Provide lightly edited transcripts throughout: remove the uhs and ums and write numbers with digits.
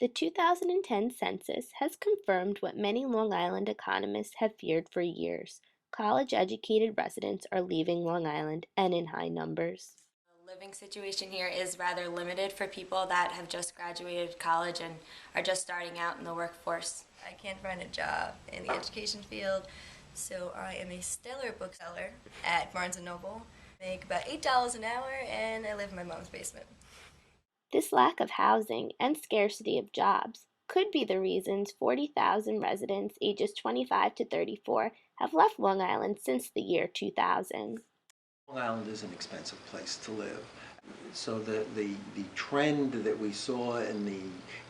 The 2010 census has confirmed what many Long Island economists have feared for years. College-educated residents are leaving Long Island and in high numbers. The living situation here is rather limited for people that have just graduated college and are just starting out in the workforce. I can't find a job in the education field, so I am a stellar bookseller at Barnes & Noble. Make about $8 an hour, and I live in my mom's basement. This lack of housing and scarcity of jobs could be the reasons 40,000 residents ages 25 to 34 have left Long Island since the year 2000. Long Island is an expensive place to live. So the trend that we saw in the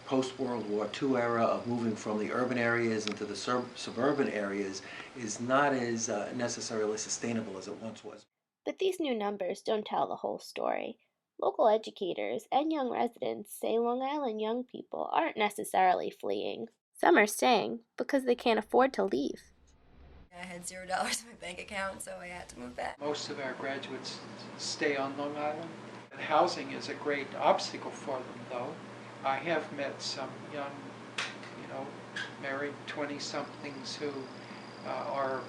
post-World War II era of moving from the urban areas into the suburban areas is not as necessarily sustainable as it once was. But these new numbers don't tell the whole story. Local educators and young residents say Long Island young people aren't necessarily fleeing. Some are staying because they can't afford to leave. I had $0 in my bank account, so I had to move back. Most of our graduates stay on Long Island. Housing is a great obstacle for them, though. I have met some young, married 20-somethings who are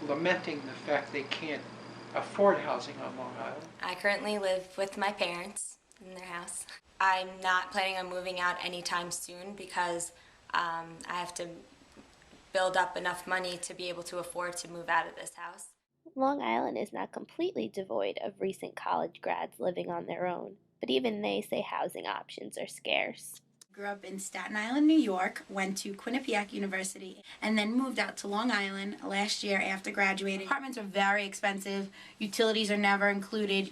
lamenting the fact they can't afford housing on Long Island. I currently live with my parents in their house. I'm not planning on moving out anytime soon because I have to build up enough money to be able to afford to move out of this house. Long Island is not completely devoid of recent college grads living on their own, but even they say housing options are scarce. Grew up in Staten Island, New York, went to Quinnipiac University, and then moved out to Long Island last year after graduating. Apartments are very expensive. Utilities are never included.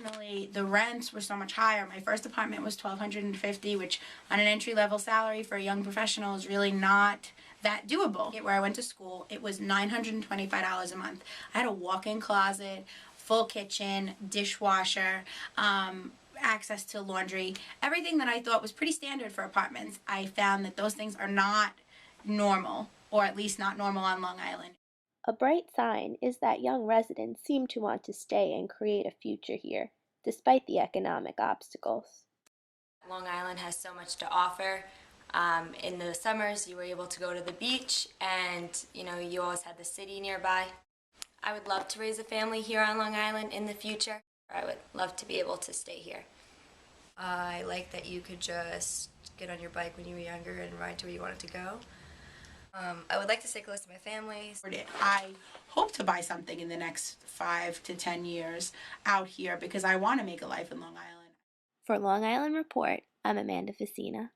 The rents were so much higher. My first apartment was $1,250, which on an entry-level salary for a young professional is really not that doable. Where I went to school, it was $925 a month. I had a walk-in closet, full kitchen, dishwasher, access to laundry, everything that I thought was pretty standard for apartments. I found that those things are not normal, or at least not normal on Long Island. A bright sign is that young residents seem to want to stay and create a future here, despite the economic obstacles. Long Island has so much to offer. In the summers, you were able to go to the beach, and you always had the city nearby. I would love to raise a family here on Long Island in the future. I would love to be able to stay here. I like that you could just get on your bike when you were younger and ride to where you wanted to go. I would like to stay close to my family. I hope to buy something in the next 5 to 10 years out here because I want to make a life in Long Island. For Long Island Report, I'm Amanda Fiscina.